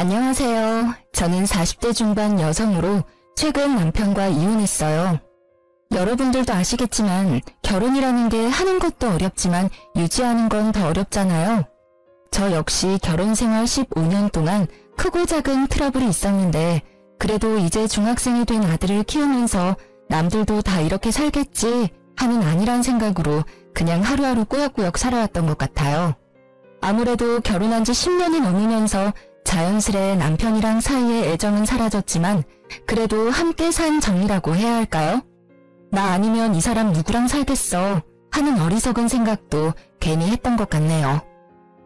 안녕하세요. 저는 40대 중반 여성으로 최근 남편과 이혼했어요. 여러분들도 아시겠지만 결혼이라는 게 하는 것도 어렵지만 유지하는 건 더 어렵잖아요. 저 역시 결혼 생활 15년 동안 크고 작은 트러블이 있었는데 그래도 이제 중학생이 된 아들을 키우면서 남들도 다 이렇게 살겠지 하는 아니란 생각으로 그냥 하루하루 꾸역꾸역 살아왔던 것 같아요. 아무래도 결혼한 지 10년이 넘으면서 자연스레 남편이랑 사이의 애정은 사라졌지만 그래도 함께 산 정이라고 해야 할까요? 나 아니면 이 사람 누구랑 살겠어 하는 어리석은 생각도 괜히 했던 것 같네요.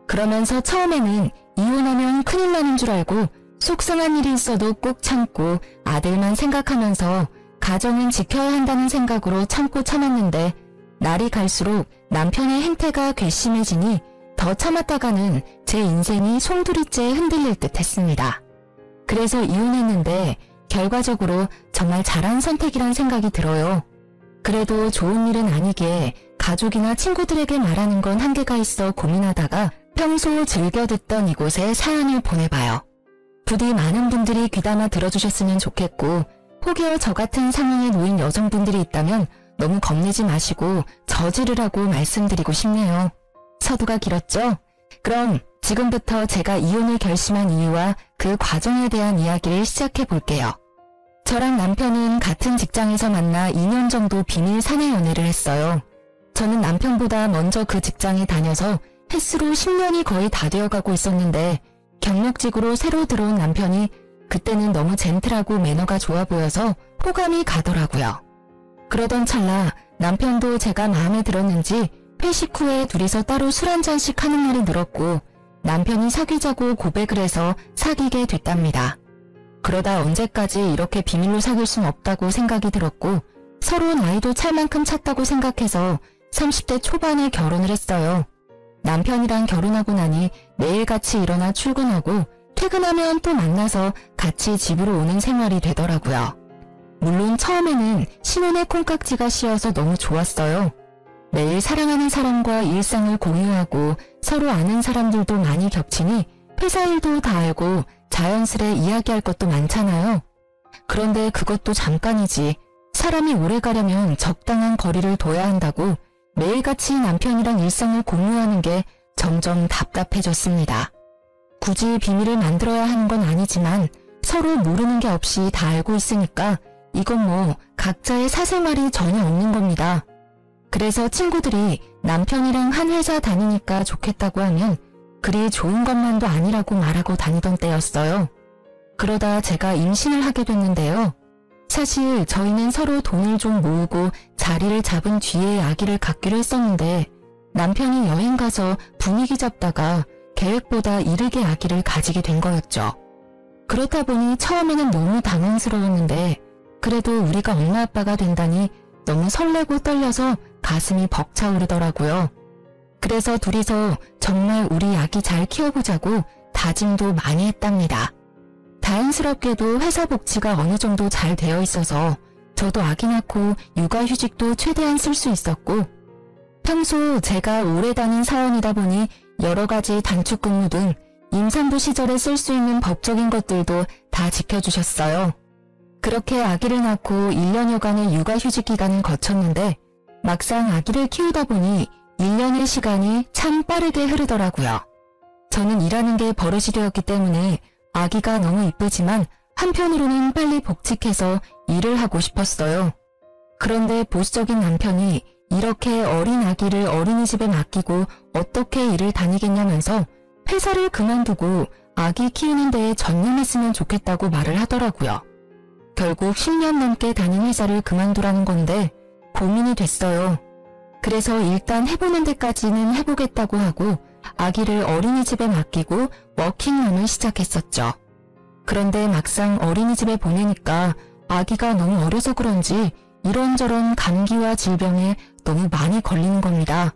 그러면서 처음에는 이혼하면 큰일 나는 줄 알고 속상한 일이 있어도 꼭 참고 아들만 생각하면서 가정은 지켜야 한다는 생각으로 참고 참았는데 날이 갈수록 남편의 행태가 괘씸해지니 더 참았다가는 제 인생이 송두리째 흔들릴 듯 했습니다. 그래서 이혼했는데 결과적으로 정말 잘한 선택이란 생각이 들어요. 그래도 좋은 일은 아니게 가족이나 친구들에게 말하는 건 한계가 있어 고민하다가 평소 즐겨 듣던 이곳에 사연을 보내봐요. 부디 많은 분들이 귀담아 들어주셨으면 좋겠고 혹여 저 같은 상황에 놓인 여성분들이 있다면 너무 겁내지 마시고 저지르라고 말씀드리고 싶네요. 서두가 길었죠? 그럼 지금부터 제가 이혼을 결심한 이유와 그 과정에 대한 이야기를 시작해 볼게요. 저랑 남편은 같은 직장에서 만나 2년 정도 비밀 사내 연애를 했어요. 저는 남편보다 먼저 그 직장에 다녀서 횟수로 10년이 거의 다 되어가고 있었는데 경력직으로 새로 들어온 남편이 그때는 너무 젠틀하고 매너가 좋아 보여서 호감이 가더라고요. 그러던 찰나 남편도 제가 마음에 들었는지 회식 후에 둘이서 따로 술 한잔씩 하는 날이 늘었고 남편이 사귀자고 고백을 해서 사귀게 됐답니다. 그러다 언제까지 이렇게 비밀로 사귈 순 없다고 생각이 들었고 서로 나이도 찰 만큼 찼다고 생각해서 30대 초반에 결혼을 했어요. 남편이랑 결혼하고 나니 매일같이 일어나 출근하고 퇴근하면 또 만나서 같이 집으로 오는 생활이 되더라고요. 물론 처음에는 신혼의 콩깍지가 씌어서 너무 좋았어요. 매일 사랑하는 사람과 일상을 공유하고 서로 아는 사람들도 많이 겹치니 회사 일도 다 알고 자연스레 이야기할 것도 많잖아요. 그런데 그것도 잠깐이지. 사람이 오래 가려면 적당한 거리를 둬야 한다고 매일같이 남편이랑 일상을 공유하는 게 점점 답답해졌습니다. 굳이 비밀을 만들어야 하는 건 아니지만 서로 모르는 게 없이 다 알고 있으니까 이건 뭐 각자의 사생활이 전혀 없는 겁니다. 그래서 친구들이 남편이랑 한 회사 다니니까 좋겠다고 하면 그리 좋은 것만도 아니라고 말하고 다니던 때였어요. 그러다 제가 임신을 하게 됐는데요. 사실 저희는 서로 돈을 좀 모으고 자리를 잡은 뒤에 아기를 갖기로 했었는데 남편이 여행 가서 분위기 잡다가 계획보다 이르게 아기를 가지게 된 거였죠. 그렇다 보니 처음에는 너무 당황스러웠는데 그래도 우리가 엄마 아빠가 된다니 너무 설레고 떨려서 가슴이 벅차오르더라고요. 그래서 둘이서 정말 우리 아기 잘 키워보자고 다짐도 많이 했답니다. 다행스럽게도 회사 복지가 어느 정도 잘 되어 있어서 저도 아기 낳고 육아휴직도 최대한 쓸 수 있었고 평소 제가 오래 다닌 사원이다 보니 여러 가지 단축근무 등 임산부 시절에 쓸 수 있는 법적인 것들도 다 지켜주셨어요. 그렇게 아기를 낳고 1년여간의 육아휴직 기간을 거쳤는데 막상 아기를 키우다 보니 1년의 시간이 참 빠르게 흐르더라고요. 저는 일하는 게 버릇이 되었기 때문에 아기가 너무 이쁘지만 한편으로는 빨리 복직해서 일을 하고 싶었어요. 그런데 보수적인 남편이 이렇게 어린 아기를 어린이집에 맡기고 어떻게 일을 다니겠냐면서 회사를 그만두고 아기 키우는 데에 전념했으면 좋겠다고 말을 하더라고요. 결국 10년 넘게 다닌 회사를 그만두라는 건데 고민이 됐어요. 그래서 일단 해보는 데까지는 해보겠다고 하고 아기를 어린이집에 맡기고 워킹맘을 시작했었죠. 그런데 막상 어린이집에 보내니까 아기가 너무 어려서 그런지 이런저런 감기와 질병에 너무 많이 걸리는 겁니다.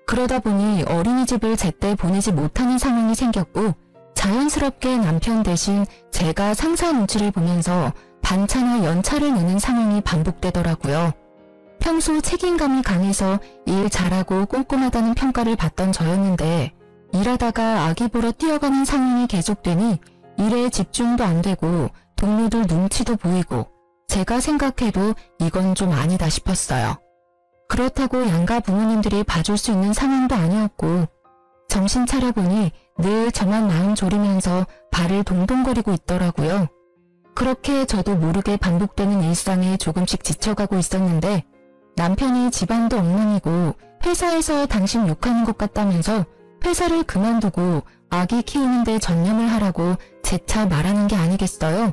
그러다 보니 어린이집을 제때 보내지 못하는 상황이 생겼고 자연스럽게 남편 대신 제가 상사 눈치를 보면서 반차나 연차를 내는 상황이 반복되더라고요. 평소 책임감이 강해서 일 잘하고 꼼꼼하다는 평가를 받던 저였는데 일하다가 아기 보러 뛰어가는 상황이 계속되니 일에 집중도 안 되고 동료들 눈치도 보이고 제가 생각해도 이건 좀 아니다 싶었어요. 그렇다고 양가 부모님들이 봐줄 수 있는 상황도 아니었고 정신 차려보니 늘 저만 마음 졸이면서 발을 동동거리고 있더라고요. 그렇게 저도 모르게 반복되는 일상에 조금씩 지쳐가고 있었는데 남편이 집안도 엉망이고 회사에서 당신 욕하는 것 같다면서 회사를 그만두고 아기 키우는 데 전념을 하라고 재차 말하는 게 아니겠어요?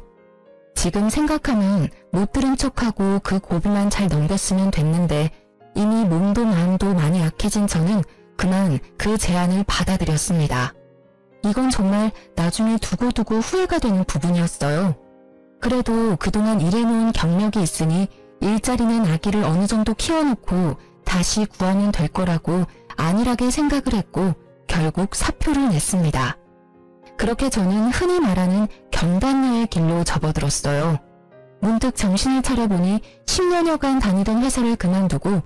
지금 생각하면 못 들은 척하고 그 고비만 잘 넘겼으면 됐는데 이미 몸도 마음도 많이 약해진 저는 그만 그 제안을 받아들였습니다. 이건 정말 나중에 두고두고 후회가 되는 부분이었어요. 그래도 그동안 일해놓은 경력이 있으니 일자리는 아기를 어느 정도 키워놓고 다시 구하면 될 거라고 안일하게 생각을 했고 결국 사표를 냈습니다. 그렇게 저는 흔히 말하는 경단녀의 길로 접어들었어요. 문득 정신을 차려보니 10년여간 다니던 회사를 그만두고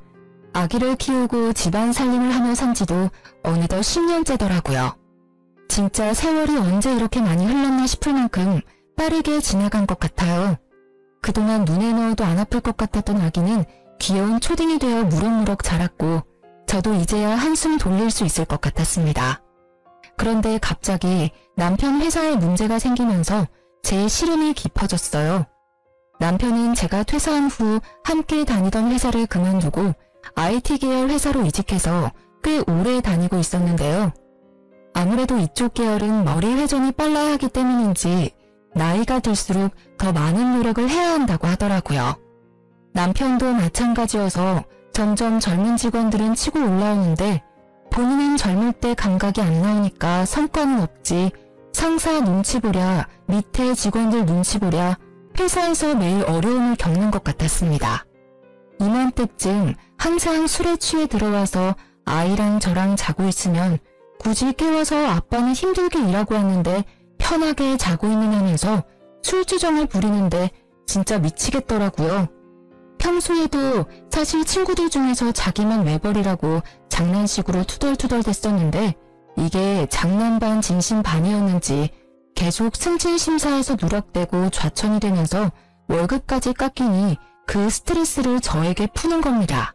아기를 키우고 집안 살림을 하며 산 지도 어느덧 10년째더라고요. 진짜 세월이 언제 이렇게 많이 흘렀나 싶을 만큼 빠르게 지나간 것 같아요. 그동안 눈에 넣어도 안 아플 것 같았던 아기는 귀여운 초딩이 되어 무럭무럭 자랐고 저도 이제야 한숨 돌릴 수 있을 것 같았습니다. 그런데 갑자기 남편 회사에 문제가 생기면서 제 시름이 깊어졌어요. 남편은 제가 퇴사한 후 함께 다니던 회사를 그만두고 IT 계열 회사로 이직해서 꽤 오래 다니고 있었는데요. 아무래도 이쪽 계열은 머리 회전이 빨라야 하기 때문인지 나이가 들수록 더 많은 노력을 해야 한다고 하더라고요. 남편도 마찬가지여서 점점 젊은 직원들은 치고 올라오는데 본인은 젊을 때 감각이 안 나오니까 성과는 없지 상사 눈치 보랴 밑에 직원들 눈치 보랴 회사에서 매일 어려움을 겪는 것 같았습니다. 이맘때쯤 항상 술에 취해 들어와서 아이랑 저랑 자고 있으면 굳이 깨워서 아빠는 힘들게 일하고 왔는데 편하게 자고 있느냐면서 술주정을 부리는데 진짜 미치겠더라고요. 평소에도 사실 친구들 중에서 자기만 외벌이라고 장난식으로 투덜투덜 댔었는데 이게 장난 반 진심 반이었는지 계속 승진심사에서 누락되고 좌천이 되면서 월급까지 깎이니 그 스트레스를 저에게 푸는 겁니다.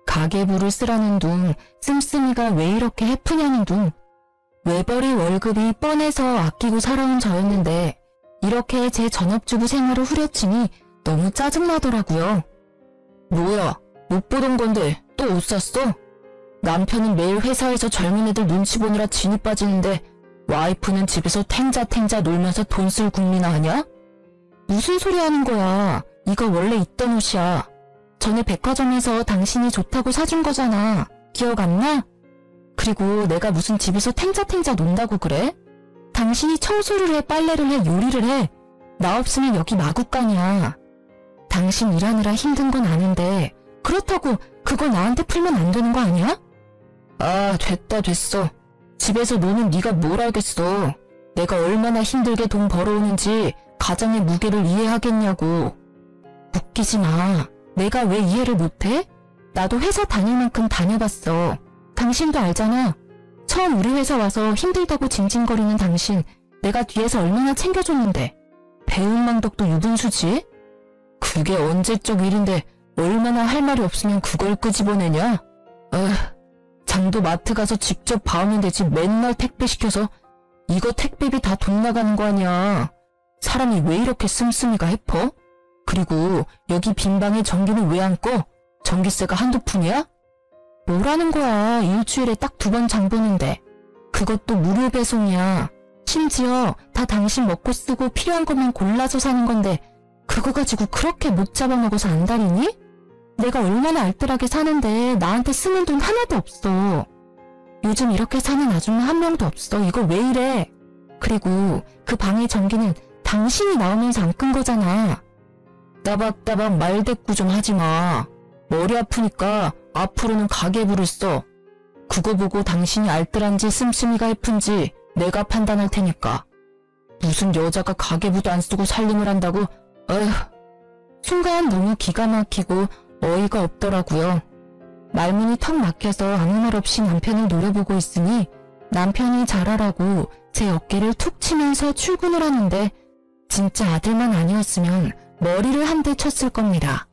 가계부를 쓰라는 둥, 씀씀이가 왜 이렇게 해프냐는 둥. 외벌이 월급이 뻔해서 아끼고 살아온 저였는데 이렇게 제 전업주부 생활을 후려치니 너무 짜증나더라고요. 뭐야, 못 보던 건데 또 옷 샀어? 남편은 매일 회사에서 젊은 애들 눈치 보느라 진이 빠지는데 와이프는 집에서 탱자탱자 놀면서 돈 쓸 국민아 하냐? 무슨 소리 하는 거야. 이거 원래 있던 옷이야. 전에 백화점에서 당신이 좋다고 사준 거잖아. 기억 안 나? 그리고 내가 무슨 집에서 탱자탱자 논다고 그래? 당신이 청소를 해, 빨래를 해, 요리를 해. 나 없으면 여기 마구간이야. 당신 일하느라 힘든 건 아는데 그렇다고 그걸 나한테 풀면 안 되는 거 아니야? 아, 됐어. 집에서 노는 네가 뭘 알겠어. 내가 얼마나 힘들게 돈 벌어오는지 가장의 무게를 이해하겠냐고. 웃기지 마. 내가 왜 이해를 못해? 나도 회사 다닐 만큼 다녀봤어. 당신도 알잖아. 처음 우리 회사 와서 힘들다고 징징거리는 당신 내가 뒤에서 얼마나 챙겨줬는데. 배은망덕도 유분수지? 그게 언제적 일인데 얼마나 할 말이 없으면 그걸 끄집어내냐? 장도 마트 가서 직접 봐오면 되지 맨날 택배 시켜서 이거 택배비 다 돈 나가는 거 아니야. 사람이 왜 이렇게 씀씀이가 해퍼? 그리고 여기 빈방에 전기는 왜 안 꺼? 전기세가 한두 푼이야? 뭐라는 거야. 일주일에 딱 2번 장 보는데. 그것도 무료 배송이야. 심지어 다 당신 먹고 쓰고 필요한 것만 골라서 사는 건데 그거 가지고 그렇게 못 잡아먹어서 안달이니? 내가 얼마나 알뜰하게 사는데 나한테 쓰는 돈 하나도 없어. 요즘 이렇게 사는 아줌마 한 명도 없어. 이거 왜 이래? 그리고 그 방의 전기는 당신이 나오면서 안 끈 거잖아. 따박따박 말대꾸 좀 하지 마. 머리 아프니까 앞으로는 가계부를 써. 그거 보고 당신이 알뜰한지 씀씀이가 해픈지 내가 판단할 테니까. 무슨 여자가 가계부도 안 쓰고 살림을 한다고? 어휴. 순간 너무 기가 막히고 어이가 없더라고요. 말문이 턱 막혀서 아무 말 없이 남편을 노려보고 있으니 남편이 잘하라고 제 어깨를 툭 치면서 출근을 하는데 진짜 아들만 아니었으면 머리를 한 대 쳤을 겁니다.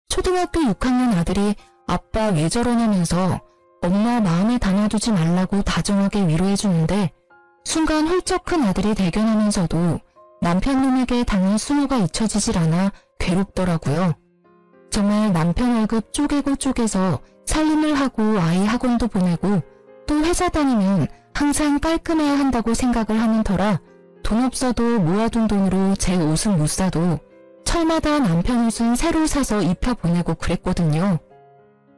초등학교 6학년 아들이 아빠 왜 저러냐면서 엄마 마음에 담아두지 말라고 다정하게 위로해주는데 순간 훌쩍 큰 아들이 대견하면서도 남편 놈에게 당할 수모가 잊혀지질 않아 괴롭더라고요. 정말 남편 월급 쪼개고 쪼개서 살림을 하고 아이 학원도 보내고 또 회사 다니면 항상 깔끔해야 한다고 생각을 하는 터라 돈 없어도 모아둔 돈으로 제 옷은 못 사도 철마다 남편 옷은 새로 사서 입혀보내고 그랬거든요.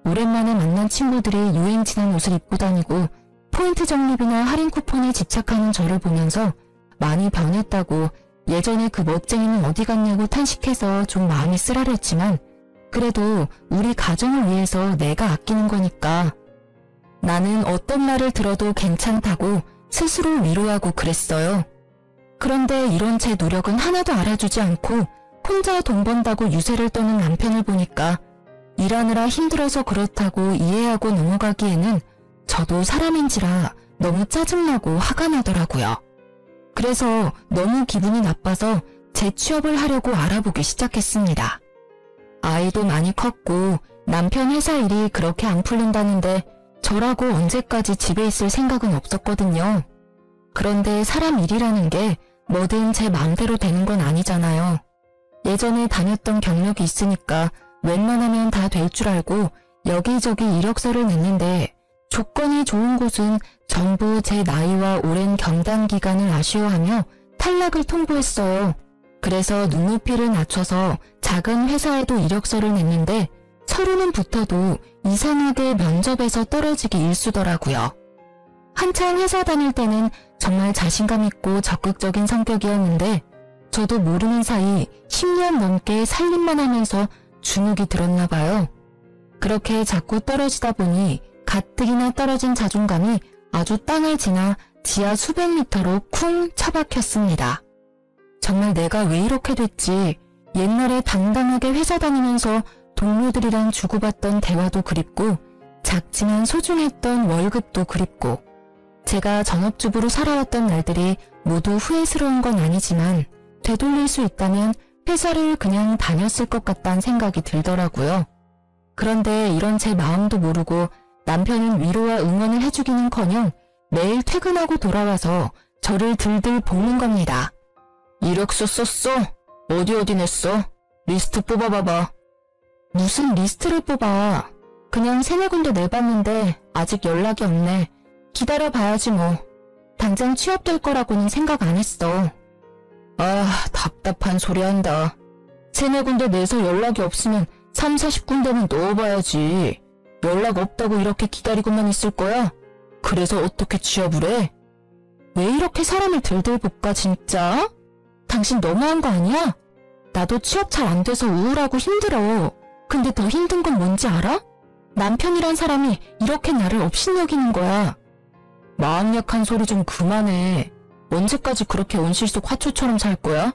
오랜만에 만난 친구들이 유행 지난 옷을 입고 다니고 포인트 적립이나 할인 쿠폰에 집착하는 저를 보면서 많이 변했다고 예전에 그 멋쟁이는 어디 갔냐고 탄식해서 좀 마음이 쓰라렸지만 그래도 우리 가정을 위해서 내가 아끼는 거니까 나는 어떤 말을 들어도 괜찮다고 스스로 위로하고 그랬어요. 그런데 이런 제 노력은 하나도 알아주지 않고 혼자 돈 번다고 유세를 떠는 남편을 보니까 일하느라 힘들어서 그렇다고 이해하고 넘어가기에는 저도 사람인지라 너무 짜증나고 화가 나더라고요. 그래서 너무 기분이 나빠서 재취업을 하려고 알아보기 시작했습니다. 아이도 많이 컸고 남편 회사 일이 그렇게 안 풀린다는데 저라고 언제까지 집에 있을 생각은 없었거든요. 그런데 사람 일이라는 게 뭐든 제 마음대로 되는 건 아니잖아요. 예전에 다녔던 경력이 있으니까 웬만하면 다 될 줄 알고 여기저기 이력서를 냈는데 조건이 좋은 곳은 전부 제 나이와 오랜 경단 기간을 아쉬워하며 탈락을 통보했어요. 그래서 눈높이를 낮춰서 작은 회사에도 이력서를 냈는데 서류는 붙어도 이상하게 면접에서 떨어지기 일쑤더라고요. 한창 회사 다닐 때는 정말 자신감 있고 적극적인 성격이었는데 저도 모르는 사이 10년 넘게 살림만 하면서 주눅이 들었나 봐요. 그렇게 자꾸 떨어지다 보니 가뜩이나 떨어진 자존감이 아주 땅을 지나 지하 수백 미터로 쿵 처박혔습니다. 정말 내가 왜 이렇게 됐지? 옛날에 당당하게 회사 다니면서 동료들이랑 주고받던 대화도 그립고 작지만 소중했던 월급도 그립고 제가 전업주부로 살아왔던 날들이 모두 후회스러운 건 아니지만 되돌릴 수 있다면 회사를 그냥 다녔을 것 같다는 생각이 들더라고요. 그런데 이런 제 마음도 모르고 남편은 위로와 응원을 해주기는커녕 매일 퇴근하고 돌아와서 저를 들들 볶는 겁니다. 이력서 썼어? 어디 냈어? 리스트 뽑아봐봐. 무슨 리스트를 뽑아. 그냥 3-4군데 내봤는데 아직 연락이 없네. 기다려봐야지 뭐. 당장 취업될 거라고는 생각 안 했어. 아, 답답한 소리 한다. 3-4군데 내서 연락이 없으면 30-40군데는 넣어봐야지. 연락 없다고 이렇게 기다리고만 있을 거야? 그래서 어떻게 취업을 해? 왜 이렇게 사람을 들들 볶아 진짜? 당신 너무한 거 아니야? 나도 취업 잘 안 돼서 우울하고 힘들어. 근데 더 힘든 건 뭔지 알아? 남편이란 사람이 이렇게 나를 업신여기는 거야. 마음 약한 소리 좀 그만해. 언제까지 그렇게 온실 속 화초처럼 살 거야?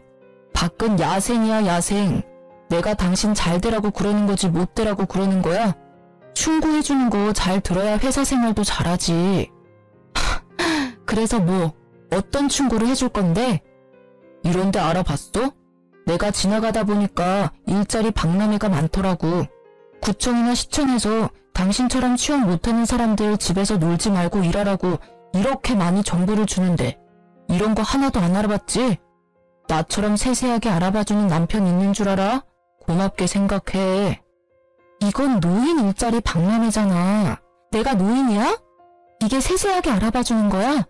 밖은 야생이야 야생. 내가 당신 잘 되라고 그러는 거지 못 되라고 그러는 거야? 충고해주는 거 잘 들어야 회사 생활도 잘하지. 그래서 뭐 어떤 충고를 해줄 건데? 이런데 알아봤어? 내가 지나가다 보니까 일자리 박람회가 많더라고. 구청이나 시청에서 당신처럼 취업 못하는 사람들 집에서 놀지 말고 일하라고 이렇게 많이 정보를 주는데 이런 거 하나도 안 알아봤지? 나처럼 세세하게 알아봐주는 남편 있는 줄 알아? 고맙게 생각해. 이건 노인 일자리 박람회잖아. 내가 노인이야? 이게 세세하게 알아봐주는 거야?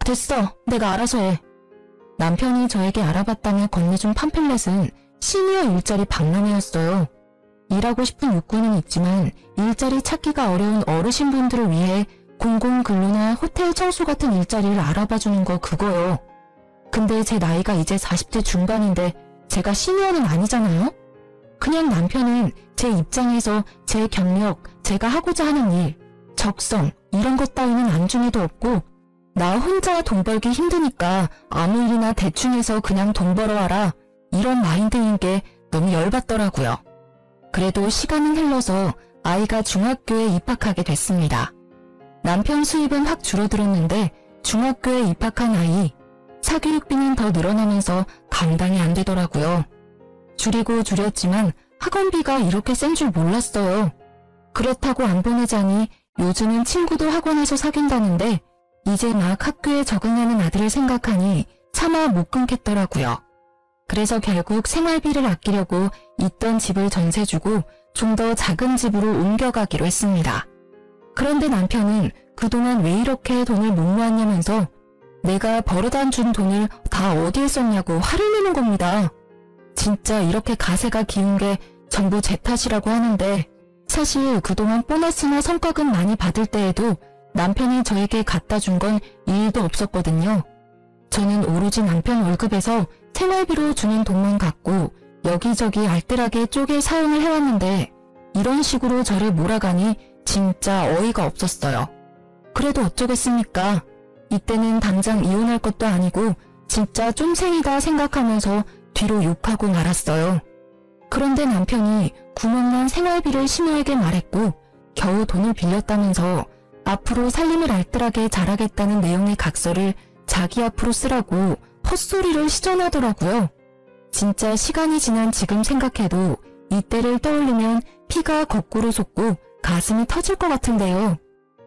됐어. 내가 알아서 해. 남편이 저에게 알아봤다며 건네준 팜플렛은 시니어 일자리 박람회였어요. 일하고 싶은 욕구는 있지만 일자리 찾기가 어려운 어르신분들을 위해 공공근로나 호텔 청소 같은 일자리를 알아봐주는 거 그거요. 근데 제 나이가 이제 40대 중반인데 제가 시니어는 아니잖아요? 그냥 남편은 제 입장에서 제 경력, 제가 하고자 하는 일, 적성 이런 것 따위는 안중에도 없고 나 혼자 돈 벌기 힘드니까 아무 일이나 대충 해서 그냥 돈 벌어와라 이런 마인드인 게 너무 열받더라고요. 그래도 시간은 흘러서 아이가 중학교에 입학하게 됐습니다. 남편 수입은 확 줄어들었는데 중학교에 입학한 아이, 사교육비는 더 늘어나면서 감당이 안 되더라고요. 줄이고 줄였지만 학원비가 이렇게 센 줄 몰랐어요. 그렇다고 안 보내자니 요즘은 친구도 학원에서 사귄다는데 이제 막 학교에 적응하는 아들을 생각하니 차마 못 끊겠더라고요. 그래서 결국 생활비를 아끼려고 있던 집을 전세 주고 좀 더 작은 집으로 옮겨가기로 했습니다. 그런데 남편은 그동안 왜 이렇게 돈을 못 모았냐면서 내가 버릇안 준 돈을 다 어디에 썼냐고 화를 내는 겁니다. 진짜 이렇게 가세가 기운 게 전부 제 탓이라고 하는데 사실 그동안 보너스나 성과금 많이 받을 때에도 남편이 저에게 갖다 준 건 일도 없었거든요. 저는 오로지 남편 월급에서 생활비로 주는 돈만 갖고 여기저기 알뜰하게 쪼개 사용을 해왔는데 이런 식으로 저를 몰아가니 진짜 어이가 없었어요. 그래도 어쩌겠습니까? 이때는 당장 이혼할 것도 아니고 진짜 쫌생이다 생각하면서 뒤로 욕하고 말았어요. 그런데 남편이 구멍난 생활비를 신우에게 말했고 겨우 돈을 빌렸다면서 앞으로 살림을 알뜰하게 잘하겠다는 내용의 각서를 자기 앞으로 쓰라고 헛소리를 시전하더라고요. 진짜 시간이 지난 지금 생각해도 이때를 떠올리면 피가 거꾸로 솟고 가슴이 터질 것 같은데요.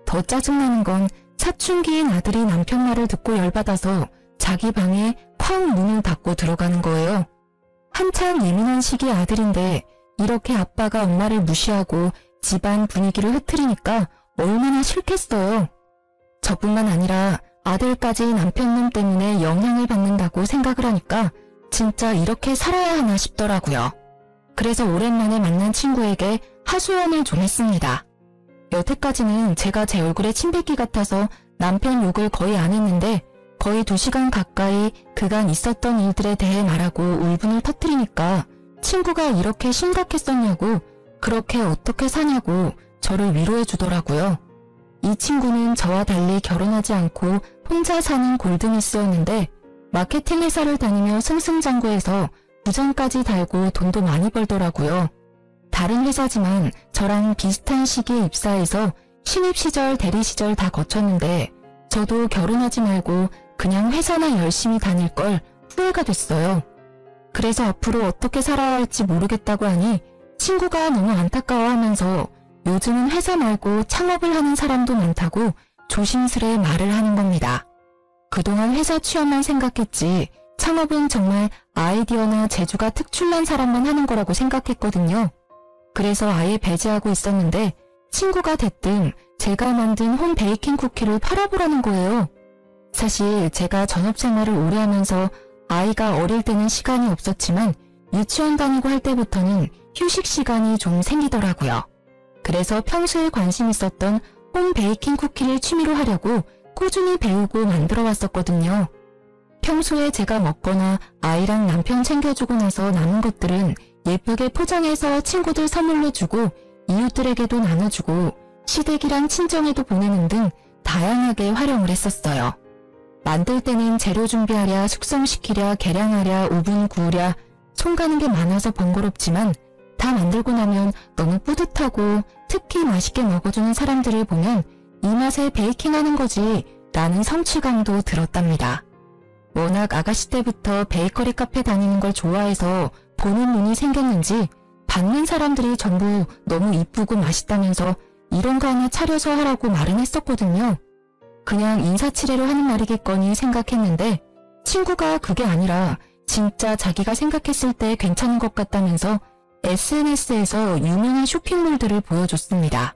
더 짜증나는 건 사춘기인 아들이 남편 말을 듣고 열받아서 자기 방에 쾅 문을 닫고 들어가는 거예요. 한참 예민한 시기 아들인데 이렇게 아빠가 엄마를 무시하고 집안 분위기를 흐트리니까 얼마나 싫겠어요. 저뿐만 아니라 아들까지 남편 놈 때문에 영향을 받는다고 생각을 하니까 진짜 이렇게 살아야 하나 싶더라고요. 그래서 오랜만에 만난 친구에게 하소연을 좀 했습니다. 여태까지는 제가 제 얼굴에 침 뱉기 같아서 남편 욕을 거의 안 했는데 거의 2시간 가까이 그간 있었던 일들에 대해 말하고 울분을 터뜨리니까 친구가 이렇게 심각했었냐고 그렇게 어떻게 사냐고 저를 위로해 주더라고요. 이 친구는 저와 달리 결혼하지 않고 혼자 사는 골드미스였는데 마케팅 회사를 다니며 승승장구해서 부장까지 달고 돈도 많이 벌더라고요. 다른 회사지만 저랑 비슷한 시기에 입사해서 신입 시절, 대리 시절 다 거쳤는데 저도 결혼하지 말고 그냥 회사나 열심히 다닐 걸 후회가 됐어요. 그래서 앞으로 어떻게 살아야 할지 모르겠다고 하니 친구가 너무 안타까워하면서 요즘은 회사 말고 창업을 하는 사람도 많다고 조심스레 말을 하는 겁니다. 그동안 회사 취업만 생각했지 창업은 정말 아이디어나 재주가 특출난 사람만 하는 거라고 생각했거든요. 그래서 아예 배제하고 있었는데 친구가 대뜸 제가 만든 홈 베이킹 쿠키를 팔아보라는 거예요. 사실 제가 전업생활을 오래 하면서 아이가 어릴 때는 시간이 없었지만 유치원 다니고 할 때부터는 휴식 시간이 좀 생기더라고요. 그래서 평소에 관심 있었던 홈 베이킹 쿠키를 취미로 하려고 꾸준히 배우고 만들어 왔었거든요. 평소에 제가 먹거나 아이랑 남편 챙겨주고 나서 남은 것들은 예쁘게 포장해서 친구들 선물로 주고 이웃들에게도 나눠주고 시댁이랑 친정에도 보내는 등 다양하게 활용을 했었어요. 만들 때는 재료 준비하랴, 숙성시키랴, 계량하랴, 오븐 구우랴 손 가는 게 많아서 번거롭지만 다 만들고 나면 너무 뿌듯하고 특히 맛있게 먹어주는 사람들을 보면 이 맛에 베이킹하는 거지 라는 성취감도 들었답니다. 워낙 아가씨 때부터 베이커리 카페 다니는 걸 좋아해서 보는 눈이 생겼는지 받는 사람들이 전부 너무 이쁘고 맛있다면서 이런 거 하나 차려서 하라고 말은 했었거든요. 그냥 인사치레로 하는 말이겠거니 생각했는데 친구가 그게 아니라 진짜 자기가 생각했을 때 괜찮은 것 같다면서 SNS에서 유명한 쇼핑몰들을 보여줬습니다.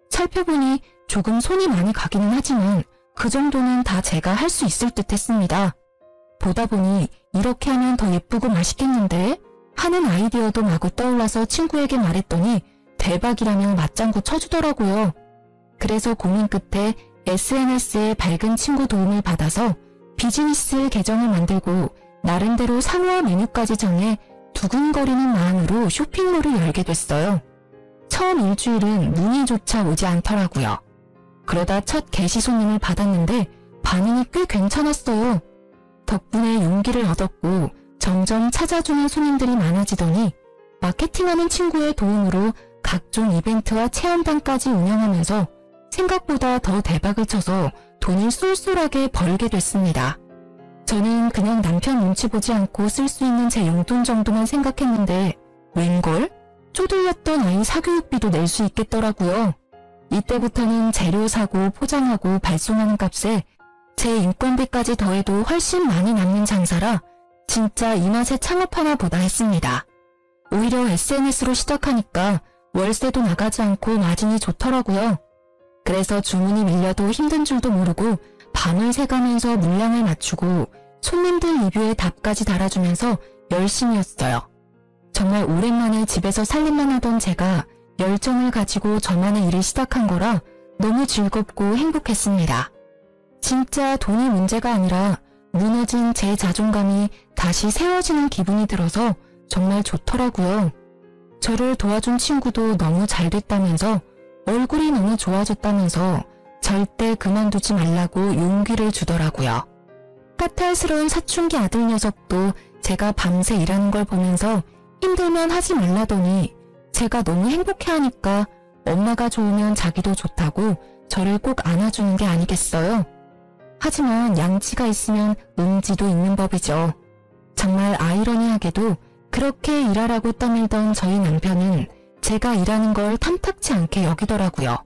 살펴보니 조금 손이 많이 가기는 하지만 그 정도는 다 제가 할 수 있을 듯 했습니다. 보다 보니 이렇게 하면 더 예쁘고 맛있겠는데? 하는 아이디어도 마구 떠올라서 친구에게 말했더니 대박이라며 맞장구 쳐주더라고요. 그래서 고민 끝에 SNS에 밝은 친구 도움을 받아서 비즈니스 계정을 만들고 나름대로 상호와 메뉴까지 정해 두근거리는 마음으로 쇼핑몰을 열게 됐어요. 처음 일주일은 문의조차 오지 않더라고요. 그러다 첫 게시 손님을 받았는데 반응이 꽤 괜찮았어요. 덕분에 용기를 얻었고 점점 찾아주는 손님들이 많아지더니 마케팅하는 친구의 도움으로 각종 이벤트와 체험단까지 운영하면서 생각보다 더 대박을 쳐서 돈을 쏠쏠하게 벌게 됐습니다. 저는 그냥 남편 눈치 보지 않고 쓸 수 있는 제 용돈 정도만 생각했는데 웬걸? 쪼들렸던 아이 사교육비도 낼 수 있겠더라고요. 이때부터는 재료 사고 포장하고 발송하는 값에 제 인건비까지 더해도 훨씬 많이 남는 장사라 진짜 이 맛에 창업하나 보다 했습니다. 오히려 SNS로 시작하니까 월세도 나가지 않고 마진이 좋더라고요. 그래서 주문이 밀려도 힘든 줄도 모르고 밤을 새가면서 물량을 맞추고 손님들 리뷰에 답까지 달아주면서 열심히 했어요. 정말 오랜만에 집에서 살림만 하던 제가 열정을 가지고 저만의 일을 시작한 거라 너무 즐겁고 행복했습니다. 진짜 돈이 문제가 아니라 무너진 제 자존감이 다시 세워지는 기분이 들어서 정말 좋더라고요. 저를 도와준 친구도 너무 잘 됐다면서 얼굴이 너무 좋아졌다면서 절대 그만두지 말라고 용기를 주더라고요. 까탈스러운 사춘기 아들 녀석도 제가 밤새 일하는 걸 보면서 힘들면 하지 말라더니 제가 너무 행복해하니까 엄마가 좋으면 자기도 좋다고 저를 꼭 안아주는 게 아니겠어요? 하지만 양치가 있으면 음지도 있는 법이죠. 정말 아이러니하게도 그렇게 일하라고 떠밀던 저희 남편은 제가 일하는 걸 탐탁치 않게 여기더라고요.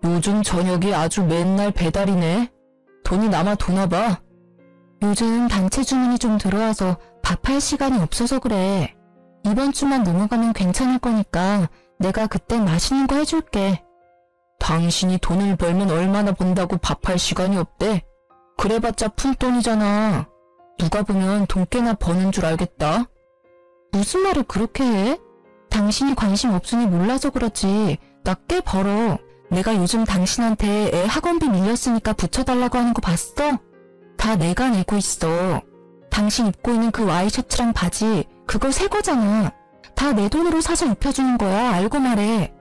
요즘 저녁이 아주 맨날 배달이네. 돈이 남아 도나 봐. 요즘 단체 주문이 좀 들어와서 밥할 시간이 없어서 그래. 이번 주만 넘어가면 괜찮을 거니까 내가 그때 맛있는 거 해줄게. 당신이 돈을 벌면 얼마나 번다고 밥할 시간이 없대. 그래봤자 푼돈이잖아. 누가 보면 돈 꽤나 버는 줄 알겠다. 무슨 말을 그렇게 해? 당신이 관심 없으니 몰라서 그렇지. 나 꽤 벌어. 내가 요즘 당신한테 애 학원비 밀렸으니까 붙여달라고 하는 거 봤어? 다 내가 내고 있어. 당신 입고 있는 그 와이셔츠랑 바지 그거 새 거잖아. 다 내 돈으로 사서 입혀주는 거야. 알고 말해.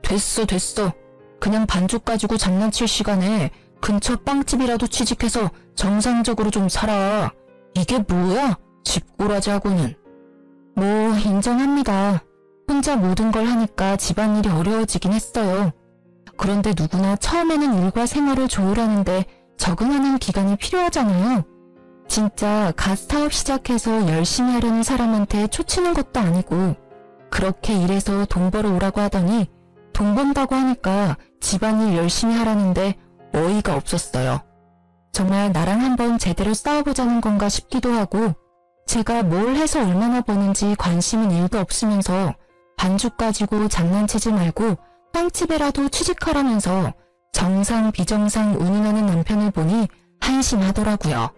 됐어. 그냥 반죽 가지고 장난칠 시간에 근처 빵집이라도 취직해서 정상적으로 좀 살아. 이게 뭐야? 집꼬라지하고는. 뭐 인정합니다. 혼자 모든 걸 하니까 집안일이 어려워지긴 했어요. 그런데 누구나 처음에는 일과 생활을 조율하는데 적응하는 기간이 필요하잖아요. 진짜 갓 사업 시작해서 열심히 하려는 사람한테 초치는 것도 아니고 그렇게 일해서 돈 벌어 오라고 하더니 돈 번다고 하니까 집안일 열심히 하라는데 어이가 없었어요. 정말 나랑 한번 제대로 싸워보자는 건가 싶기도 하고 제가 뭘 해서 얼마나 버는지 관심은 1도 없으면서 반죽 가지고 장난치지 말고 빵집에라도 취직하라면서 정상 비정상 운운하는 남편을 보니 한심하더라고요.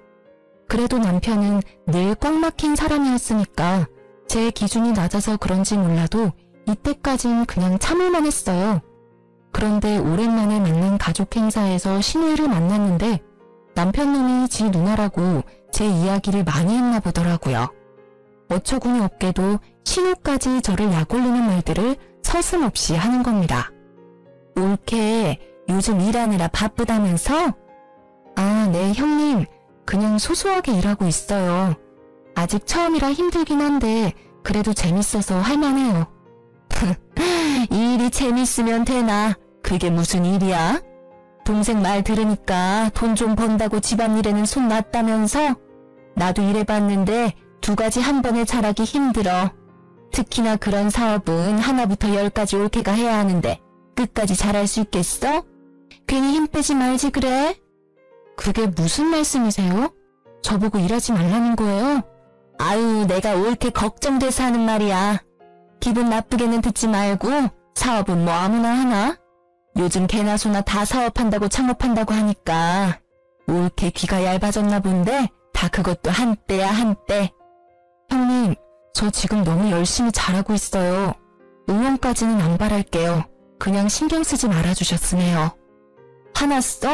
그래도 남편은 늘 꽉 막힌 사람이었으니까 제 기준이 낮아서 그런지 몰라도 이때까진 그냥 참을만 했어요. 그런데 오랜만에 만난 가족 행사에서 신우이를 만났는데 남편 놈이 지 누나라고 제 이야기를 많이 했나 보더라고요. 어처구니 없게도 신우까지 저를 약올리는 말들을 서슴없이 하는 겁니다. 옳게 요즘 일하느라 바쁘다면서? 아, 네 형님. 그냥 소소하게 일하고 있어요. 아직 처음이라 힘들긴 한데 그래도 재밌어서 할만해요. 이 일이 재밌으면 되나? 그게 무슨 일이야? 동생 말 들으니까 돈 좀 번다고 집안일에는 손 놨다면서? 나도 일해봤는데 2가지 한 번에 잘하기 힘들어. 특히나 그런 사업은 하나부터 10까지 옳게가 해야 하는데 끝까지 잘할 수 있겠어? 괜히 힘 빼지 말지 그래? 그게 무슨 말씀이세요? 저보고 일하지 말라는 거예요? 아유, 내가 옳게 걱정돼서 하는 말이야. 기분 나쁘게는 듣지 말고 사업은 뭐 아무나 하나? 요즘 개나 소나 다 사업한다고 창업한다고 하니까 옳게 귀가 얇아졌나 본데 다 그것도 한때야 한때. 형님, 저 지금 너무 열심히 잘하고 있어요. 응원까지는 안 바랄게요. 그냥 신경 쓰지 말아주셨으면 해요. 화났어?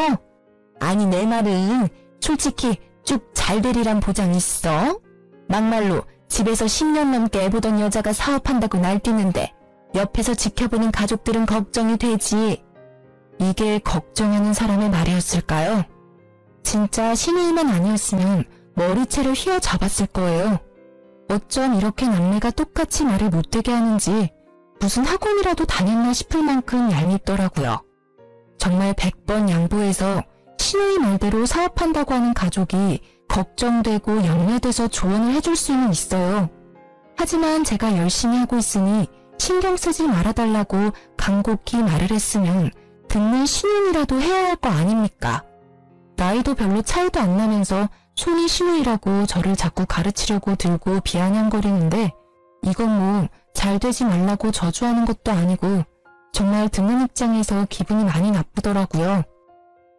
아니 내 말은 솔직히 쭉 잘 되리란 보장 있어? 막말로 집에서 10년 넘게 애보던 여자가 사업한다고 날뛰는데 옆에서 지켜보는 가족들은 걱정이 되지. 이게 걱정하는 사람의 말이었을까요? 진짜 신우이만 아니었으면 머리채를 휘어잡았을 거예요. 어쩜 이렇게 남매가 똑같이 말을 못되게 하는지 무슨 학원이라도 다녔나 싶을 만큼 얄밉더라고요. 정말 100번 양보해서 시누이 말대로 사업한다고 하는 가족이 걱정되고 염려돼서 조언을 해줄 수는 있어요. 하지만 제가 열심히 하고 있으니 신경 쓰지 말아달라고 간곡히 말을 했으면 듣는 신용이라도 해야 할 거 아닙니까? 나이도 별로 차이도 안 나면서 손이 신우이라고 저를 자꾸 가르치려고 들고 비아냥거리는데 이건 뭐 잘 되지 말라고 저주하는 것도 아니고 정말 듣는 입장에서 기분이 많이 나쁘더라고요.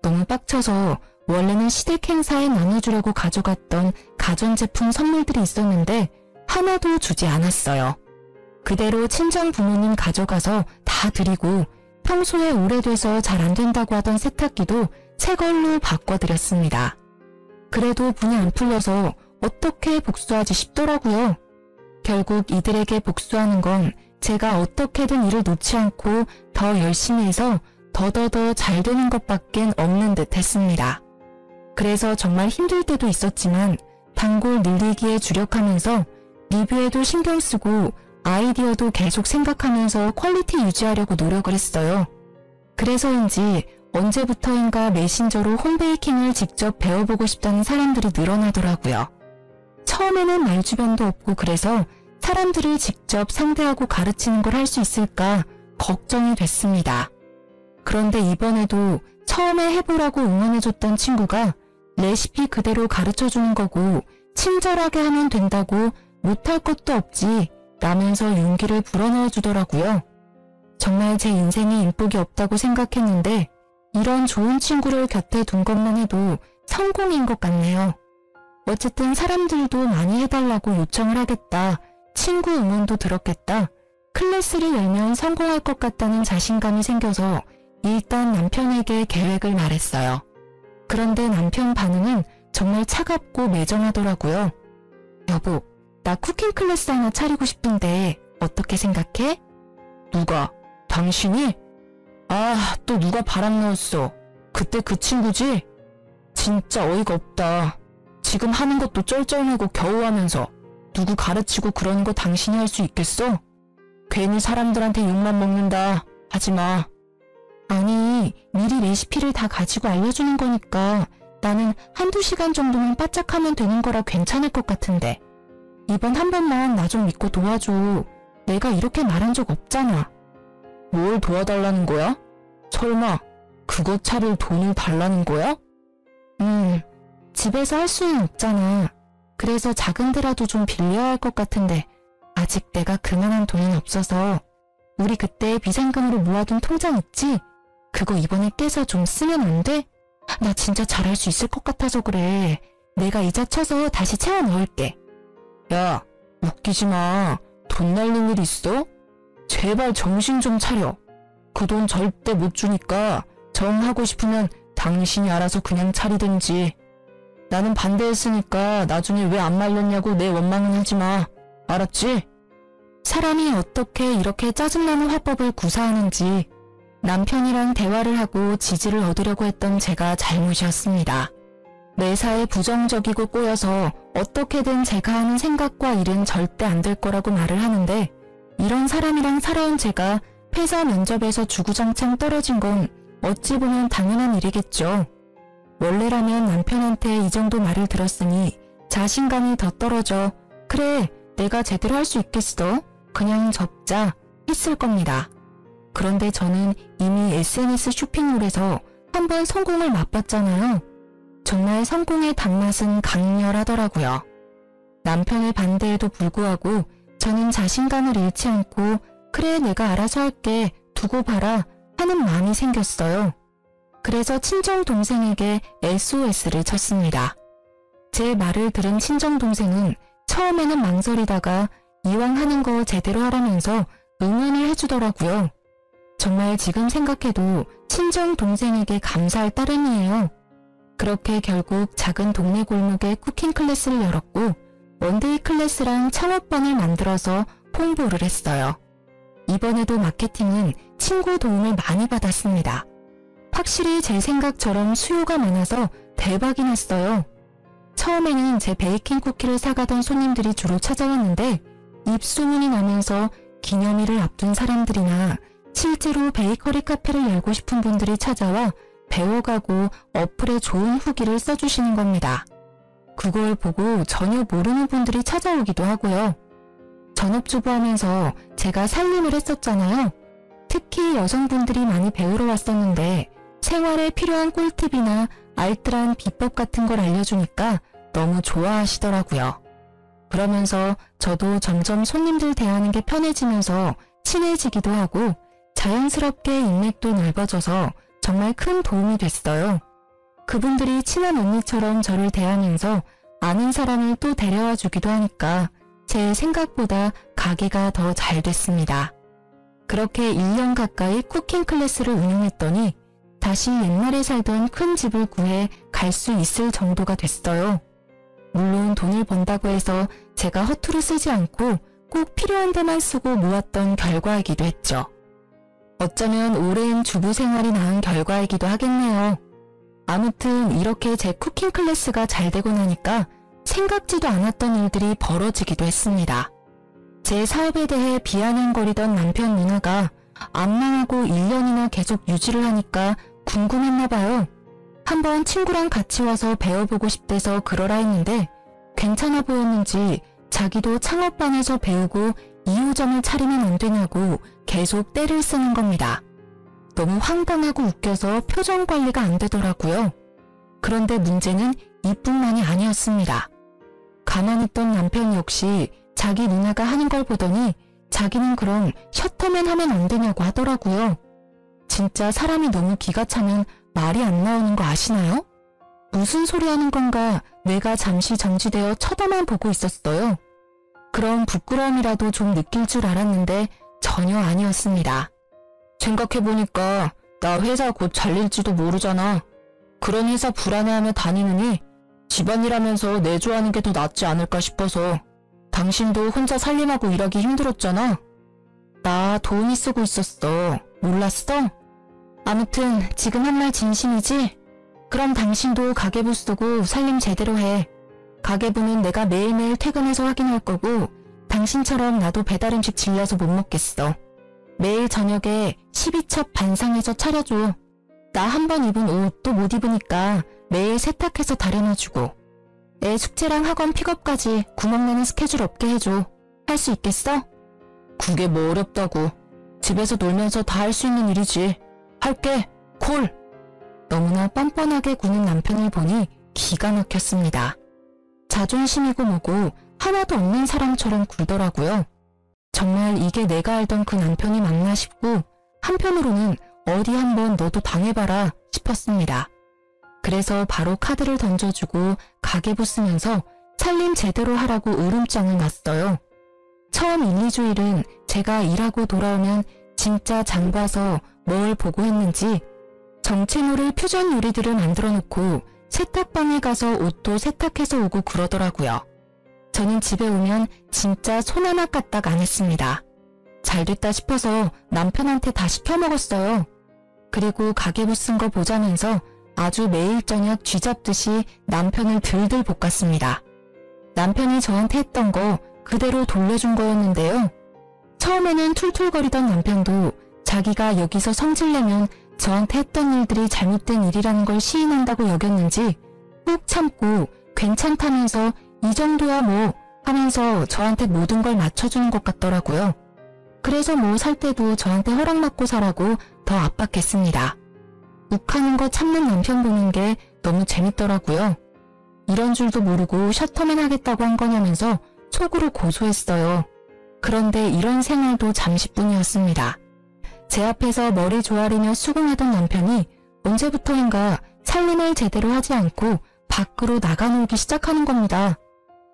너무 빡쳐서 원래는 시댁 행사에 나눠주려고 가져갔던 가전제품 선물들이 있었는데 하나도 주지 않았어요. 그대로 친정 부모님 가져가서 다 드리고 평소에 오래돼서 잘 안 된다고 하던 세탁기도 새 걸로 바꿔드렸습니다. 그래도 분이 안 풀려서 어떻게 복수하지 싶더라고요. 결국 이들에게 복수하는 건 제가 어떻게든 일을 놓지 않고 더 열심히 해서 더더더 잘 되는 것밖엔 없는 듯 했습니다. 그래서 정말 힘들 때도 있었지만 단골 늘리기에 주력하면서 리뷰에도 신경 쓰고 아이디어도 계속 생각하면서 퀄리티 유지하려고 노력을 했어요. 그래서인지 언제부터인가 메신저로 홈베이킹을 직접 배워보고 싶다는 사람들이 늘어나더라고요. 처음에는 말주변도 없고 그래서 사람들을 직접 상대하고 가르치는 걸 할 수 있을까 걱정이 됐습니다. 그런데 이번에도 처음에 해보라고 응원해줬던 친구가 레시피 그대로 가르쳐주는 거고 친절하게 하면 된다고 못할 것도 없지 라면서 용기를 불어넣어 주더라고요. 정말 제 인생에 인복이 없다고 생각했는데 이런 좋은 친구를 곁에 둔 것만 해도 성공인 것 같네요. 어쨌든 사람들도 많이 해달라고 요청을 하겠다. 친구 응원도 들었겠다. 클래스를 열면 성공할 것 같다는 자신감이 생겨서 일단 남편에게 계획을 말했어요. 그런데 남편 반응은 정말 차갑고 매정하더라고요. 여보, 나 쿠킹 클래스 하나 차리고 싶은데 어떻게 생각해? 누가? 당신이? 아, 또 누가 바람 넣었어. 그때 그 친구지? 진짜 어이가 없다. 지금 하는 것도 쩔쩔매고 겨우 하면서 누구 가르치고 그러는 거 당신이 할 수 있겠어? 괜히 사람들한테 욕만 먹는다. 하지마. 아니, 미리 레시피를 다 가지고 알려주는 거니까 나는 한두 시간 정도만 바짝하면 되는 거라 괜찮을 것 같은데. 이번 한 번만 나 좀 믿고 도와줘. 내가 이렇게 말한 적 없잖아. 뭘 도와달라는 거야? 설마 그거 차릴 돈을 달라는 거야? 집에서 할 수는 없잖아. 그래서 작은 데라도 좀 빌려야 할 것 같은데 아직 내가 그만한 돈은 없어서 우리 그때 비상금으로 모아둔 통장 있지? 그거 이번에 깨서 좀 쓰면 안 돼? 나 진짜 잘할 수 있을 것 같아서 그래. 내가 이자 쳐서 다시 채워 넣을게. 야, 웃기지 마. 돈 날릴 일 있어? 제발 정신 좀 차려. 그 돈 절대 못 주니까 정하고 싶으면 당신이 알아서 그냥 차리든지. 나는 반대했으니까 나중에 왜 안 말렸냐고 내 원망은 하지 마. 알았지? 사람이 어떻게 이렇게 짜증나는 화법을 구사하는지 남편이랑 대화를 하고 지지를 얻으려고 했던 제가 잘못이었습니다. 매사에 부정적이고 꼬여서 어떻게든 제가 하는 생각과 일은 절대 안 될 거라고 말을 하는데 이런 사람이랑 살아온 제가 회사 면접에서 주구장창 떨어진 건 어찌 보면 당연한 일이겠죠. 원래라면 남편한테 이 정도 말을 들었으니 자신감이 더 떨어져 그래 내가 제대로 할 수 있겠어? 그냥 접자 했을 겁니다. 그런데 저는 이미 SNS 쇼핑몰에서 한번 성공을 맛봤잖아요. 정말 성공의 단맛은 강렬하더라고요. 남편의 반대에도 불구하고 저는 자신감을 잃지 않고 그래 내가 알아서 할게 두고 봐라 하는 마음이 생겼어요. 그래서 친정동생에게 SOS를 쳤습니다. 제 말을 들은 친정동생은 처음에는 망설이다가 이왕 하는 거 제대로 하라면서 응원을 해주더라고요. 정말 지금 생각해도 친정동생에게 감사할 따름이에요. 그렇게 결국 작은 동네 골목에 쿠킹 클래스를 열었고 원데이 클래스랑 창업반을 만들어서 홍보를 했어요. 이번에도 마케팅은 친구 도움을 많이 받았습니다. 확실히 제 생각처럼 수요가 많아서 대박이 났어요. 처음에는 제 베이킹 쿠키를 사가던 손님들이 주로 찾아왔는데 입소문이 나면서 기념일을 앞둔 사람들이나 실제로 베이커리 카페를 열고 싶은 분들이 찾아와 배워가고 어플에 좋은 후기를 써주시는 겁니다. 그걸 보고 전혀 모르는 분들이 찾아오기도 하고요. 전업주부하면서 제가 살림을 했었잖아요. 특히 여성분들이 많이 배우러 왔었는데 생활에 필요한 꿀팁이나 알뜰한 비법 같은 걸 알려주니까 너무 좋아하시더라고요. 그러면서 저도 점점 손님들 대하는 게 편해지면서 친해지기도 하고 자연스럽게 인맥도 넓어져서 정말 큰 도움이 됐어요. 그분들이 친한 언니처럼 저를 대하면서 아는 사람을 또 데려와 주기도 하니까 제 생각보다 가게가 더 잘 됐습니다. 그렇게 1년 가까이 쿠킹 클래스를 운영했더니 다시 옛날에 살던 큰 집을 구해 갈 수 있을 정도가 됐어요. 물론 돈을 번다고 해서 제가 허투루 쓰지 않고 꼭 필요한 데만 쓰고 모았던 결과이기도 했죠. 어쩌면 오랜 주부 생활이 낳은 결과이기도 하겠네요. 아무튼 이렇게 제 쿠킹 클래스가 잘 되고 나니까 생각지도 않았던 일들이 벌어지기도 했습니다. 제 사업에 대해 비아냥거리던 남편 누나가 안 망하고 1년이나 계속 유지를 하니까 궁금했나 봐요. 한번 친구랑 같이 와서 배워보고 싶대서 그러라 했는데 괜찮아 보였는지 자기도 창업반에서 배우고 2호점을 차리면 안 되냐고 계속 떼를 쓰는 겁니다. 너무 황당하고 웃겨서 표정 관리가 안 되더라고요. 그런데 문제는 이뿐만이 아니었습니다. 가만히 있던 남편 역시 자기 누나가 하는 걸 보더니 자기는 그럼 셔터맨 하면 안 되냐고 하더라고요. 진짜 사람이 너무 기가 차면 말이 안 나오는 거 아시나요? 무슨 소리 하는 건가 뇌가 잠시 정지되어 쳐다만 보고 있었어요. 그럼 부끄러움이라도 좀 느낄 줄 알았는데 전혀 아니었습니다. 생각해보니까 나 회사 곧 잘릴지도 모르잖아. 그런 회사 불안해하며 다니느니 집안일하면서 내조하는 게 더 낫지 않을까 싶어서. 당신도 혼자 살림하고 일하기 힘들었잖아. 나 도우미 쓰고 있었어. 몰랐어? 아무튼 지금 한 말 진심이지? 그럼 당신도 가계부 쓰고 살림 제대로 해. 가계부는 내가 매일매일 퇴근해서 확인할 거고 당신처럼 나도 배달음식 질려서 못 먹겠어. 매일 저녁에 12첩 반상해서 차려줘. 나 한 번 입은 옷 또 못 입으니까 매일 세탁해서 다려놔주고 애 숙제랑 학원 픽업까지 구멍나는 스케줄 없게 해줘. 할 수 있겠어? 그게 뭐 어렵다고. 집에서 놀면서 다 할 수 있는 일이지. 할게. 콜. 너무나 뻔뻔하게 구는 남편을 보니 기가 막혔습니다. 자존심이고 뭐고 하나도 없는 사람처럼 굴더라고요. 정말 이게 내가 알던 그 남편이 맞나 싶고 한편으로는 어디 한번 너도 당해봐라 싶었습니다. 그래서 바로 카드를 던져주고 가계부 쓰면서 살림 제대로 하라고 으름장을 놨어요. 처음 1, 2주일은 제가 일하고 돌아오면 진짜 장 봐서 뭘 보고 했는지 정체모를 퓨전 요리들을 만들어 놓고 세탁방에 가서 옷도 세탁해서 오고 그러더라고요. 저는 집에 오면 진짜 손 하나 까딱 안 했습니다. 잘 됐다 싶어서 남편한테 다 시켜 먹었어요. 그리고 가계부 쓴 거 보자면서 아주 매일 저녁 쥐잡듯이 남편을 들들 볶았습니다. 남편이 저한테 했던 거 그대로 돌려준 거였는데요. 처음에는 툴툴거리던 남편도 자기가 여기서 성질내면 저한테 했던 일들이 잘못된 일이라는 걸 시인한다고 여겼는지 꾹 참고 괜찮다면서 이 정도야 뭐 하면서 저한테 모든 걸 맞춰주는 것 같더라고요. 그래서 뭐 살 때도 저한테 허락받고 사라고 더 압박했습니다. 욱하는 거 참는 남편 보는 게 너무 재밌더라고요. 이런 줄도 모르고 셔터맨 하겠다고 한 거냐면서 속으로 고소했어요. 그런데 이런 생활도 잠시뿐이었습니다. 제 앞에서 머리 조아리며 수긍하던 남편이 언제부터인가 살림을 제대로 하지 않고 밖으로 나가놀기 시작하는 겁니다.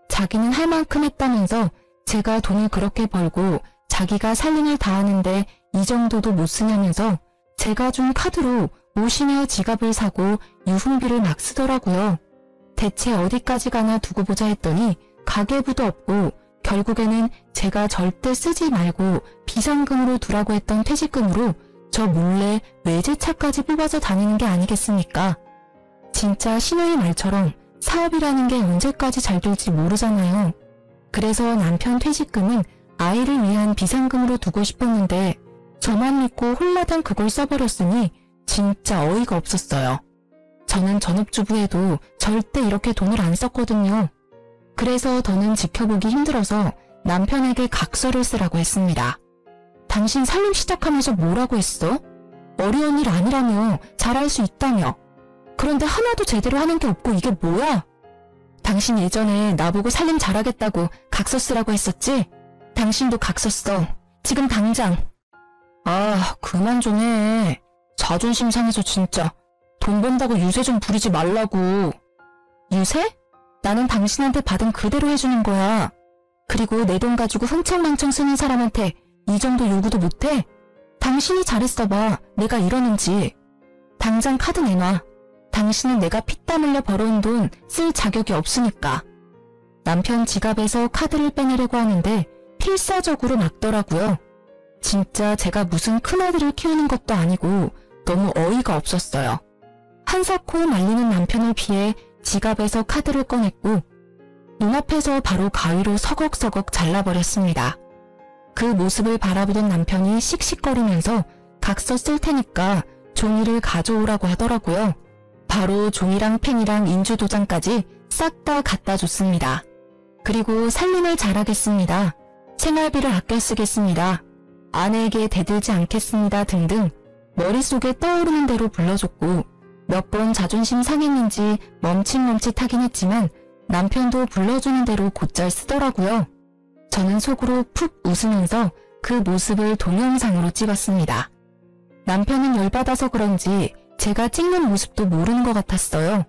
자기는 할 만큼 했다면서 제가 돈을 그렇게 벌고 자기가 살림을 다 하는데 이 정도도 못 쓰냐면서 제가 준 카드로 옷이며 지갑을 사고 유흥비를 막 쓰더라고요. 대체 어디까지 가나 두고 보자 했더니 가계부도 없고 결국에는 제가 절대 쓰지 말고 비상금으로 두라고 했던 퇴직금으로 저 몰래 외제차까지 뽑아서 다니는 게 아니겠습니까? 진짜 신우의 말처럼 사업이라는 게 언제까지 잘 될지 모르잖아요. 그래서 남편 퇴직금은 아이를 위한 비상금으로 두고 싶었는데 저만 믿고 홀라당 그걸 써버렸으니 진짜 어이가 없었어요. 저는 전업주부에도 절대 이렇게 돈을 안 썼거든요. 그래서 더는 지켜보기 힘들어서 남편에게 각서를 쓰라고 했습니다. 당신 살림 시작하면서 뭐라고 했어? 어려운 일 아니라며, 잘할 수 있다며. 그런데 하나도 제대로 하는 게 없고 이게 뭐야? 당신 예전에 나보고 살림 잘하겠다고 각서 쓰라고 했었지? 당신도 각서 써. 지금 당장. 아, 그만 좀 해. 자존심 상해서 진짜. 돈 번다고 유세 좀 부리지 말라고. 유세? 나는 당신한테 받은 그대로 해주는 거야. 그리고 내 돈 가지고 흥청망청 쓰는 사람한테 이 정도 요구도 못해? 당신이 잘했어 봐. 내가 이러는지. 당장 카드 내놔. 당신은 내가 피땀 흘려 벌어온 돈 쓸 자격이 없으니까. 남편 지갑에서 카드를 빼내려고 하는데 필사적으로 막더라고요. 진짜 제가 무슨 큰아들을 키우는 것도 아니고 너무 어이가 없었어요. 한사코 말리는 남편을 피해 지갑에서 카드를 꺼냈고 눈앞에서 바로 가위로 서걱서걱 잘라버렸습니다. 그 모습을 바라보던 남편이 씩씩거리면서 각서 쓸 테니까 종이를 가져오라고 하더라고요. 바로 종이랑 펜이랑 인주도장까지 싹 다 갖다 줬습니다. 그리고 살림을 잘하겠습니다. 생활비를 아껴 쓰겠습니다. 아내에게 대들지 않겠습니다 등등 머릿속에 떠오르는 대로 불러줬고 몇 번 자존심 상했는지 멈칫멈칫하긴 했지만 남편도 불러주는 대로 곧잘 쓰더라고요. 저는 속으로 푹 웃으면서 그 모습을 동영상으로 찍었습니다. 남편은 열받아서 그런지 제가 찍는 모습도 모르는 것 같았어요.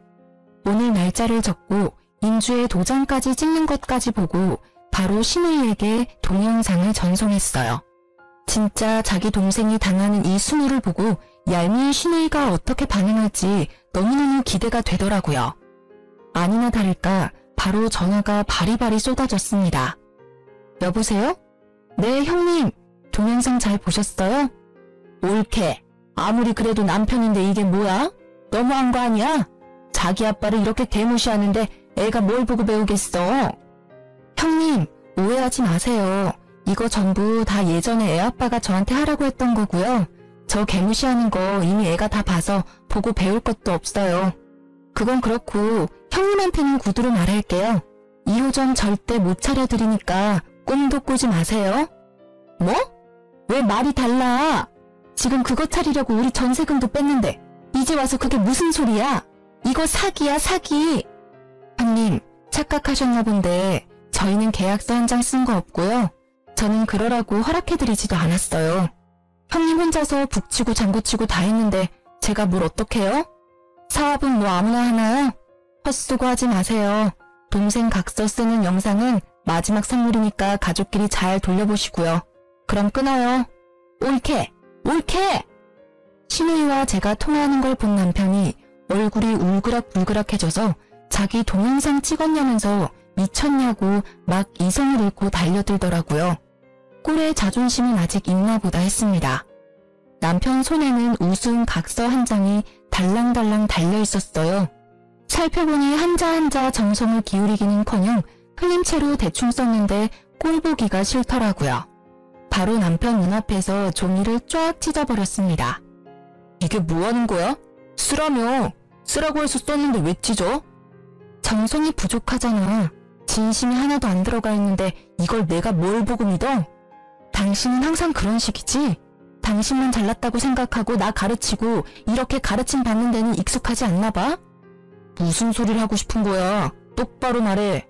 오늘 날짜를 적고 인주에 도장까지 찍는 것까지 보고 바로 신우이에게 동영상을 전송했어요. 진짜 자기 동생이 당하는 이 수모를 보고 얄미운 신우이가 어떻게 반응할지 너무너무 기대가 되더라고요. 아니나 다를까 바로 전화가 바리바리 쏟아졌습니다. 여보세요? 네, 형님. 동영상 잘 보셨어요? 옳게. 아무리 그래도 남편인데 이게 뭐야? 너무한 거 아니야? 자기 아빠를 이렇게 대무시하는데 애가 뭘 보고 배우겠어? 형님, 오해하지 마세요. 이거 전부 다 예전에 애 아빠가 저한테 하라고 했던 거고요. 저 개무시하는 거 이미 애가 다 봐서 보고 배울 것도 없어요. 그건 그렇고 형님한테는 구두로 말할게요. 2호점 절대 못 차려드리니까 꿈도 꾸지 마세요. 뭐? 왜 말이 달라? 지금 그거 차리려고 우리 전세금도 뺐는데 이제 와서 그게 무슨 소리야? 이거 사기야, 사기. 형님, 착각하셨나 본데 저희는 계약서 한 장 쓴 거 없고요. 저는 그러라고 허락해드리지도 않았어요. 형님 혼자서 북치고 장구치고 다 했는데 제가 뭘 어떡해요? 사업은 뭐 아무나 하나요? 헛수고 하지 마세요. 동생 각서 쓰는 영상은 마지막 선물이니까 가족끼리 잘 돌려보시고요. 그럼 끊어요. 옳게! 옳게! 신우이와 제가 통화하는 걸 본 남편이 얼굴이 울그락불그락해져서 자기 동영상 찍었냐면서 미쳤냐고 막 이성을 잃고 달려들더라고요. 꼴의 자존심은 아직 있나 보다 했습니다. 남편 손에는 우스운 각서 한 장이 달랑달랑 달려있었어요. 살펴보니 한자 한자 정성을 기울이기는커녕 흘린 채로 대충 썼는데 꼴 보기가 싫더라고요. 바로 남편 눈앞에서 종이를 쫙 찢어버렸습니다. 이게 뭐하는 거야? 쓰라며. 쓰라고 해서 썼는데 왜 찢어? 정성이 부족하잖아. 진심이 하나도 안 들어가 있는데 이걸 내가 뭘 보고 믿어? 당신은 항상 그런 식이지? 당신만 잘났다고 생각하고 나 가르치고 이렇게 가르침 받는 데는 익숙하지 않나 봐? 무슨 소리를 하고 싶은 거야? 똑바로 말해.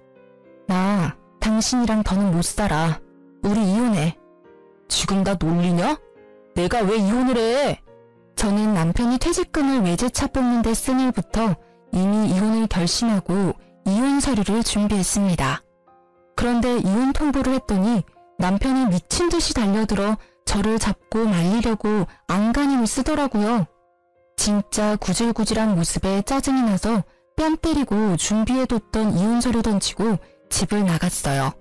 나 당신이랑 더는 못 살아. 우리 이혼해. 지금 나 놀리냐? 내가 왜 이혼을 해? 저는 남편이 퇴직금을 외제차 뽑는 데 쓴 일부터 이미 이혼을 결심하고 이혼 서류를 준비했습니다. 그런데 이혼 통보를 했더니 남편이 미친 듯이 달려들어 저를 잡고 말리려고 안간힘을 쓰더라고요. 진짜 구질구질한 모습에 짜증이 나서 뺨 때리고 준비해뒀던 이혼 서류 던지고 집을 나갔어요.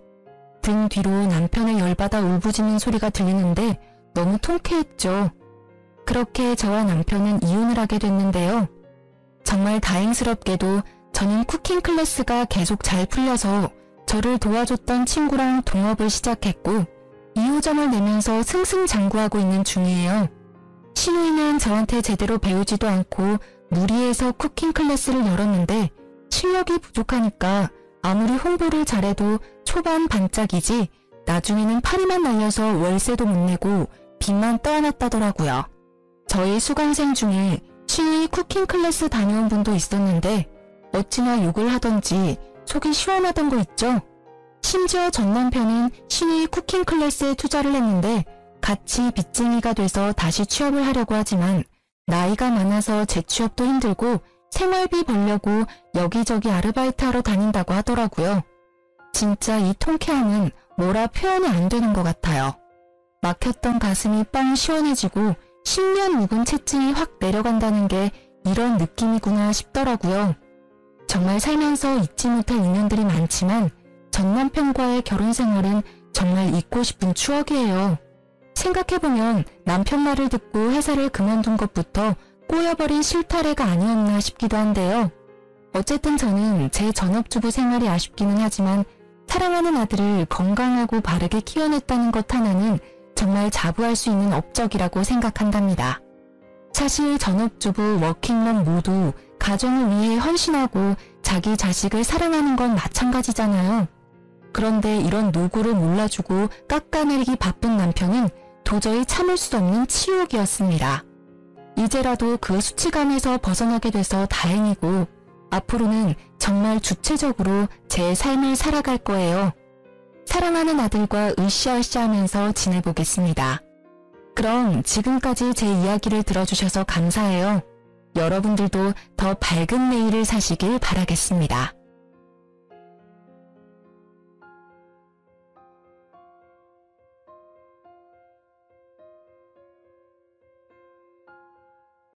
등 뒤로 남편의 열받아 울부짖는 소리가 들리는데 너무 통쾌했죠. 그렇게 저와 남편은 이혼을 하게 됐는데요. 정말 다행스럽게도 저는 쿠킹 클래스가 계속 잘 풀려서 저를 도와줬던 친구랑 동업을 시작했고 2호점을 내면서 승승장구하고 있는 중이에요. 시누이는 저한테 제대로 배우지도 않고 무리해서 쿠킹 클래스를 열었는데 실력이 부족하니까 아무리 홍보를 잘해도 초반 반짝이지 나중에는 파리만 날려서 월세도 못 내고 빚만 떠안았다더라고요. 저희 수강생 중에 시누이 쿠킹 클래스 다녀온 분도 있었는데 어찌나 욕을 하던지 속이 시원하던 거 있죠? 심지어 전 남편은 시누이 쿠킹 클래스에 투자를 했는데 같이 빚쟁이가 돼서 다시 취업을 하려고 하지만 나이가 많아서 재취업도 힘들고 생활비 벌려고 여기저기 아르바이트하러 다닌다고 하더라고요. 진짜 이 통쾌함은 뭐라 표현이 안 되는 것 같아요. 막혔던 가슴이 뻥 시원해지고 10년 묵은 채증이 확 내려간다는 게 이런 느낌이구나 싶더라고요. 정말 살면서 잊지 못할 인연들이 많지만 전 남편과의 결혼 생활은 정말 잊고 싶은 추억이에요. 생각해보면 남편 말을 듣고 회사를 그만둔 것부터 꼬여버린 실타래가 아니었나 싶기도 한데요. 어쨌든 저는 제 전업주부 생활이 아쉽기는 하지만 사랑하는 아들을 건강하고 바르게 키워냈다는 것 하나는 정말 자부할 수 있는 업적이라고 생각한답니다. 사실 전업주부, 워킹맘 모두 가정을 위해 헌신하고 자기 자식을 사랑하는 건 마찬가지잖아요. 그런데 이런 노고를 몰라주고 깎아내리기 바쁜 남편은 도저히 참을 수 없는 치욕이었습니다. 이제라도 그 수치감에서 벗어나게 돼서 다행이고 앞으로는 정말 주체적으로 제 삶을 살아갈 거예요. 사랑하는 아들과 으쌰으쌰하면서 지내보겠습니다. 그럼 지금까지 제 이야기를 들어주셔서 감사해요. 여러분들도 더 밝은 내일을 사시길 바라겠습니다.